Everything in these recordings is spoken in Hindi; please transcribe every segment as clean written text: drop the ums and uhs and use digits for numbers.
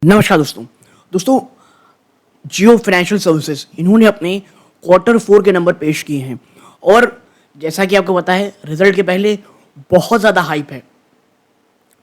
नमस्कार दोस्तों जियो फाइनेंशियल सर्विसेज इन्होंने अपने Q4 के नंबर पेश किए हैं और जैसा कि आपको पता है रिजल्ट के पहले बहुत ज़्यादा हाइप है।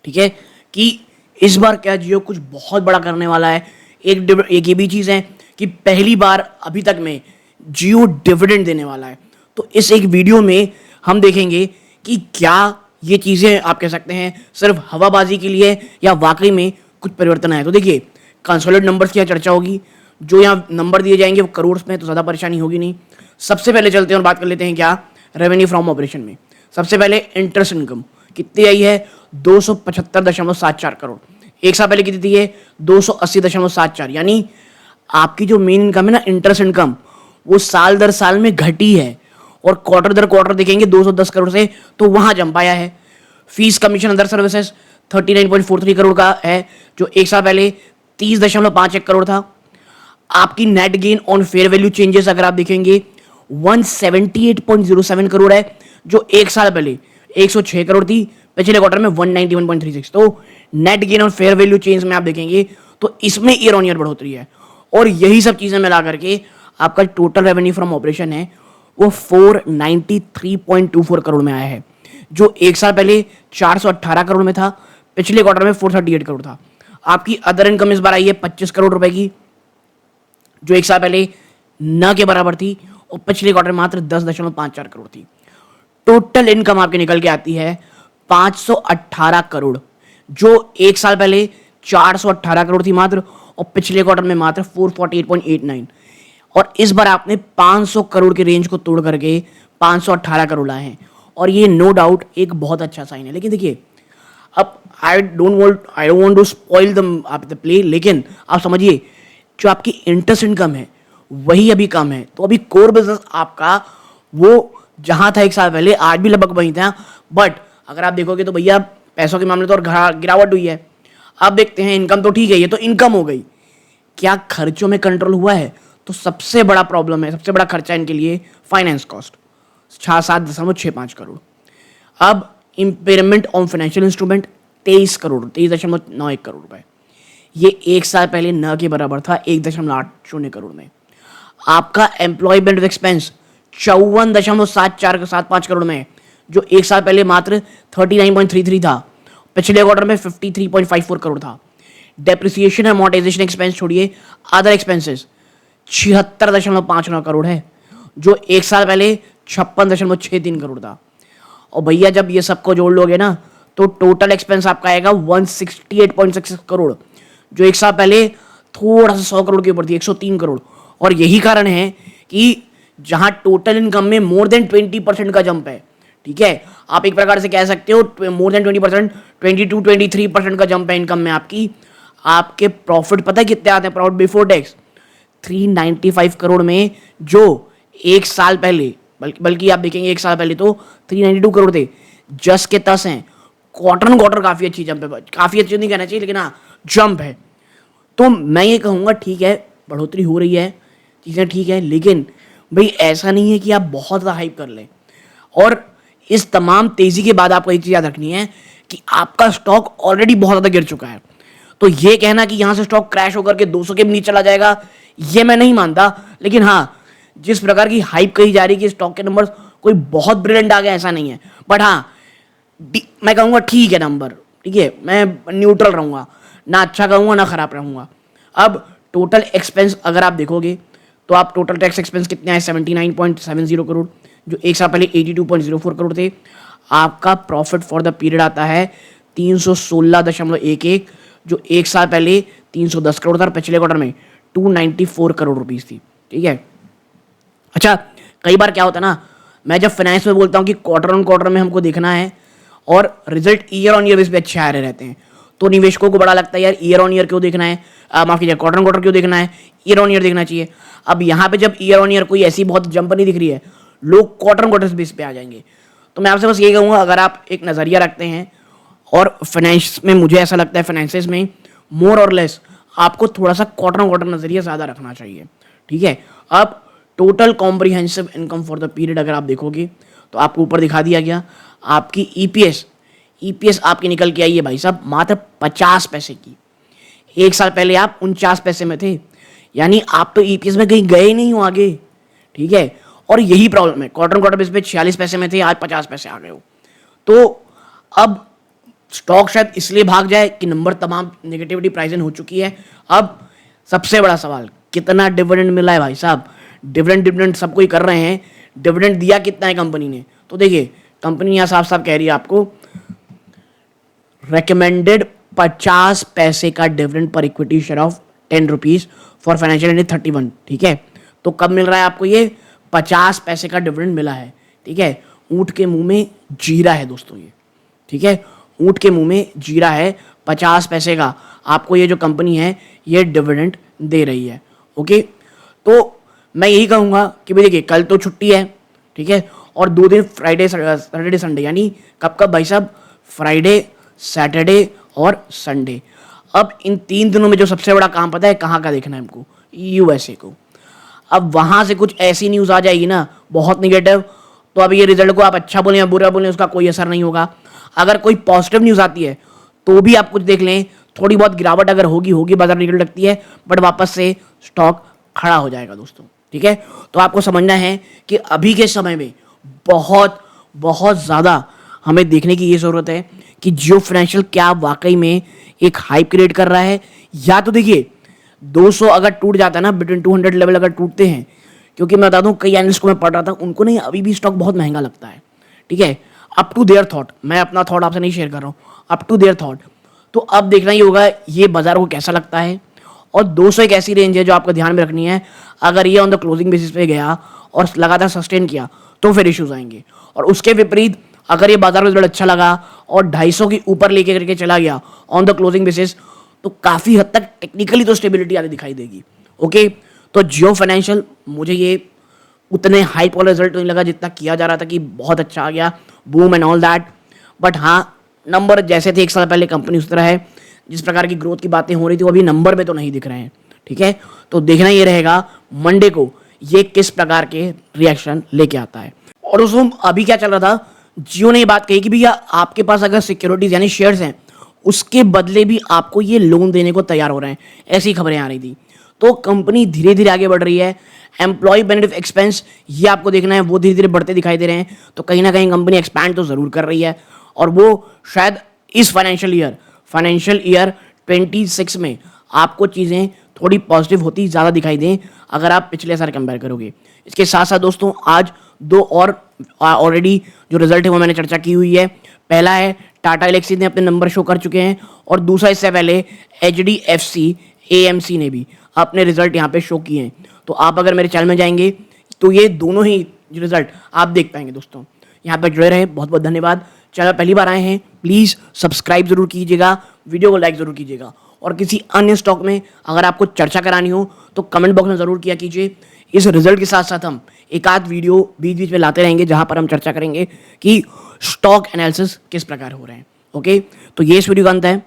ठीक है कि इस बार क्या जियो कुछ बहुत बड़ा करने वाला है। एक ये भी चीज़ है कि पहली बार अभी तक में जियो डिविडेंड देने वाला है। तो इस एक वीडियो में हम देखेंगे कि क्या ये चीज़ें आप कह सकते हैं सिर्फ हवाबाजी के लिए या वाकई में कुछ परिवर्तन आए। तो देखिए कंसोलिडेटेड नंबर्स की चर्चा होगी, जो यहाँ नंबर दिए जाएंगे वो करोड़ में, तो ज़्यादा परेशानी होगी नहीं। सबसे पहले चलते हैं और बात कर लेते हैं क्या रेवेन्यू फ्रॉम ऑपरेशन में। सबसे पहले इंटरेस्ट इनकम कितनी आई है 275.74 करोड़। एक साल पहले कितनी थी है 280.74, यानी आपकी जो मेन इनकम है ना इंटरेस्ट इनकम वो साल दर साल में घटी है और क्वार्टर दर क्वार्टर देखेंगे 210 करोड़ से तो वहां जंप आया है। Fees commission other services 39.43 crore का है, जो एक साल पहले 30.51 करोड़ था। आपकी net gain on fair value changes अगर आप देखेंगे 178.07 करोड़ है, जो एक साल पहले 106 करोड़ थी, पिछले क्वार्टर में 191.36। तो net gain on fair value change में आप देखेंगे तो इसमें ईयर ऑन ईयर बढ़ोतरी है और यही सब चीजें मिला करके आपका टोटल रेवेन्यू फ्रॉम ऑपरेशन है वो 493.24 करोड़ में आया है, जो एक साल पहले 418 करोड़ में था, पिछले क्वार्टर में 438 करोड़ था। आपकी अदर इनकम इस बार आई है 25 करोड़ रुपए की, जो एक साल पहले न के बराबर थी और पिछले क्वार्टर में मात्र 10.54 करोड़ थी। टोटल इनकम आपके निकल के आती है 518 करोड़, जो एक साल पहले 418 करोड़ थी मात्र और पिछले क्वार्टर में मात्र 448.89। और इस बार आपने 500 करोड़ के रेंज को तोड़ करके 518 करोड़ लाए हैं और ये नो डाउट एक बहुत अच्छा साइन है। लेकिन देखिए अब I don't want to spoil the play, लेकिन आप समझिए जो आपकी इंटरेस्ट इनकम है वही अभी कम है। तो अभी कोर बिजनेस आपका वो जहां था एक साल पहले आज भी लगभग वहीं था, बट अगर आप देखोगे तो भैया पैसों के मामले तो और गिरावट हुई है। अब देखते हैं इनकम तो ठीक है, ये तो इनकम हो गई, क्या खर्चों में कंट्रोल हुआ है? तो सबसे बड़ा प्रॉब्लम है, सबसे बड़ा खर्चा इनके लिए फाइनेंस कॉस्ट 7.65 करोड़। अब impairment on financial instrument 23.91 crore रुपए, ये एक साल पहले न के बराबर था 1.80 करोड़ में। आपका एम्प्लॉय बेनिफिट एक्सपेंस 54.75 करोड़ में, जो एक साल पहले मात्र 39.33 था, पिछले क्वार्टर में 53.54 करोड़ था। डेप्रिसिएशन एंड अमोर्टाइजेशन एक्सपेंस छोड़िए, अदर एक्सपेंसेस 76.59 करोड़ है, जो एक साल पहले 56.63 करोड़ था। और भैया जब ये सबको जोड़ लोगे ना तो टोटल एक्सपेंस आपका आएगा 168.66 करोड़, जो एक साल पहले थोड़ा सा 100 करोड़ के ऊपर थी, 103 करोड़। और यही कारण है कि जहां टोटल इनकम में मोर देन 20% का जंप है। ठीक है, आप एक प्रकार से कह सकते हो मोर देन 20%, 22-23% का जंप है इनकम में आपकी। आपके प्रॉफिट पता है कितने आते हैं प्रॉफिट बिफोर टैक्स 395 करोड़ में, जो एक साल पहले बल्कि आप देखेंगे एक साल पहले तो 392 करोड़ थे। जस के तस हैं, क्वार्टर ऑन क्वार्टर काफी अच्छी जंप है, काफी अच्छी नहीं कहना चाहिए लेकिन हाँ जंप है। तो मैं ये कहूँगा ठीक है बढ़ोतरी हो रही है, चीज़ें ठीक है, लेकिन भाई ऐसा नहीं है कि आप बहुत ज़्यादा हाइप कर लें। और इस तमाम तेज़ी के बाद आपको एक चीज़ याद रखनी है कि आपका स्टॉक ऑलरेडी बहुत ज़्यादा गिर चुका है। तो ये कहना कि यहाँ से स्टॉक क्रैश होकर के 200 के नीचे चला जाएगा ये मैं नहीं मानता, लेकिन हाँ जिस प्रकार की हाइप कही जा रही है कि स्टॉक के नंबर कोई बहुत ब्रिलियंट आ गया ऐसा नहीं है, बट हाँ मैं कहूँगा ठीक है नंबर, ठीक है, मैं न्यूट्रल रहूँगा, ना अच्छा कहूँगा ना खराब रहूँगा। अब टोटल एक्सपेंस अगर आप देखोगे तो आप टोटल टैक्स एक्सपेंस कितने आए 79.70 करोड़, जो एक साल पहले 82.04 करोड़ थे। आपका प्रॉफिट फॉर द पीरियड आता है 316.11, जो एक साल पहले 310 करोड़ था और पिछले क्वार्टर में 294 करोड़ रुपीस थी। ठीक है, अच्छा कई बार क्या होता है ना, मैं जब फाइनेंस में बोलता हूँ कि क्वार्टर ऑन क्वार्टर में हमको देखना है और result year on year base पे अच्छे आ रहे रहते हैं, तो निवेशकों को बड़ा लगता है यार ईयर ऑन ईयर क्यों देखना है, माफ कीजिए क्वार्टर ऑन क्वार्टर क्यों देखना है, ईयर ऑन ईयर देखना चाहिए। अब यहाँ पे जब ईयर ऑन ईयर कोई ऐसी बहुत जंप नहीं दिख रही है, लोग क्वार्टर ऑन क्वार्टर बेस पे आ जाएंगे। तो मैं आपसे बस ये कहूँगा अगर आप एक नज़रिया रखते हैं, और फाइनेंस में मुझे ऐसा लगता है फाइनेंसेस में मोर और लेस आपको थोड़ा सा क्वार्टर ऑन क्वार्टर नज़रिया ज़्यादा रखना चाहिए। ठीक है, अब total comprehensive income for the period अगर आप देखोगे तो आपको ऊपर दिखा दिया गया, आपकी ईपीएस आपकी निकल के आई है भाई साहब मात्र 50 पैसे की। एक साल पहले आप 49 पैसे में थे, यानी आप तो ईपीएस में कहीं गए नहीं हो आगे, ठीक है। और यही प्रॉब्लम है, क्वार्टर क्वार्टर बेस पे 46 पैसे में थे, आज 50 पैसे आ गए हो। तो अब स्टॉक शायद इसलिए भाग जाए कि नंबर तमाम नेगेटिविटी प्राइस हो चुकी है। अब सबसे बड़ा सवाल, कितना डिविडेंड मिला है भाई साहब? डिविडेंड सब कोई कर रहे हैं, डिविडेंड दिया कितना है कंपनी ने? तो देखिए कंपनी यहाँ साफ साफ कह रही है आपको रेकमेंडेड 50 पैसे का dividend per equity share of 10 rupees for financial year 31, ठीक है। तो कब मिल रहा है आपको? ये 50 पैसे का डिविडेंड मिला है, ठीक है। ऊंट के मुंह में जीरा है दोस्तों ये, ठीक है। ऊंट के मुंह में जीरा है, 50 पैसे का आपको ये जो कंपनी है ये डिविडेंड दे रही है, ओके। तो मैं यही कहूँगा कि भाई देखिए कल तो छुट्टी है, ठीक है, और 2 दिन फ्राइडे सैटरडे संडे, यानी कब कब भाई साहब? फ्राइडे, सैटरडे और संडे। अब इन 3 दिनों में जो सबसे बड़ा काम पता है कहाँ का देखना है हमको? यूएसए को। अब वहाँ से कुछ ऐसी न्यूज़ आ जाएगी ना बहुत निगेटिव, तो अब ये रिजल्ट को आप अच्छा बोलें या बुरा बोलें उसका कोई असर नहीं होगा। अगर कोई पॉजिटिव न्यूज़ आती है तो भी आप कुछ देख लें, थोड़ी बहुत गिरावट अगर होगी बाजार निकल लगती है, बट वापस से स्टॉक खड़ा हो जाएगा दोस्तों, ठीक है। तो आपको समझना है कि अभी के समय में बहुत बहुत ज़्यादा हमें देखने की ये ज़रूरत है कि जियो फाइनेंशियल क्या वाकई में एक हाइप क्रिएट कर रहा है, या तो देखिए 200 अगर टूट जाता है ना, बिटवीन 200 लेवल अगर टूटते हैं, क्योंकि मैं बता दूं कई एनालिस्ट को मैं पढ़ रहा था, उनको नहीं अभी भी स्टॉक बहुत महंगा लगता है, ठीक है। अप टू देयर थॉट, मैं अपना थॉट आपसे नहीं शेयर कर रहा हूँ, अप टू देयर थॉट। तो अब देखना ही होगा ये बाजार को कैसा लगता है। और 200 एक ऐसी रेंज है जो आपको ध्यान में रखनी है, अगर ये ऑन द क्लोजिंग बेसिस पे गया और लगातार सस्टेन किया तो फिर इश्यूज आएंगे। और उसके विपरीत अगर ये बाजार रिजल्ट अच्छा लगा और 250 के ऊपर लेके करके चला गया ऑन द क्लोजिंग बेसिस, तो काफ़ी हद तक टेक्निकली तो स्टेबिलिटी आगे दिखाई देगी, ओके। तो जियो फाइनेंशियल मुझे ये उतने हाई वाला रिजल्ट नहीं लगा जितना किया जा रहा था कि बहुत अच्छा आ गया, boom and all that. But हाँ, नंबर जैसे थे एक साल पहले कंपनी उस तरह है, जिस प्रकार की ग्रोथ की बातें हो रही थी वो अभी नंबर में तो नहीं दिख रहे हैं, ठीक है। तो देखना ये रहेगा मंडे को ये किस प्रकार के रिएक्शन लेके आता है। और उसमें अभी क्या चल रहा था, जियो ने ये बात कही कि भैया आपके पास अगर सिक्योरिटीज यानी शेयर्स हैं उसके बदले भी आपको ये लोन देने को तैयार हो रहे हैं, ऐसी खबरें आ रही थी। तो कंपनी धीरे धीरे आगे बढ़ रही है। एम्प्लॉय बेनिफिट एक्सपेंस ये आपको देखना है, वो धीरे धीरे बढ़ते दिखाई दे रहे हैं। तो कहीं ना कहीं कंपनी एक्सपैंड तो ज़रूर कर रही है, और वो शायद इस फाइनेंशियल ईयर 26 में आपको चीज़ें थोड़ी पॉजिटिव होती ज़्यादा दिखाई दें अगर आप पिछले साल कंपेयर करोगे। इसके साथ साथ दोस्तों आज 2 और ऑलरेडी जो रिजल्ट है वो मैंने चर्चा की हुई है। पहला है टाटा एलेक्सी ने अपने नंबर शो कर चुके हैं, और दूसरा इससे पहले HDFC AMC ने भी अपने रिजल्ट यहाँ पे शो किए हैं। तो आप अगर मेरे चैनल में जाएंगे तो ये दोनों ही रिजल्ट आप देख पाएंगे दोस्तों। यहाँ पर जुड़े रहे, बहुत बहुत धन्यवाद। चैनल पहली बार आए हैं प्लीज़ सब्सक्राइब जरूर कीजिएगा, वीडियो को लाइक जरूर कीजिएगा, और किसी अन्य स्टॉक में अगर आपको चर्चा करानी हो तो कमेंट बॉक्स में ज़रूर किया कीजिए। इस रिजल्ट के साथ साथ हम एक आध वीडियो बीच बीच में लाते रहेंगे जहाँ पर हम चर्चा करेंगे कि स्टॉक एनालिसिस किस प्रकार हो रहे हैं, ओके। तो ये इस वीडियो का अंत है।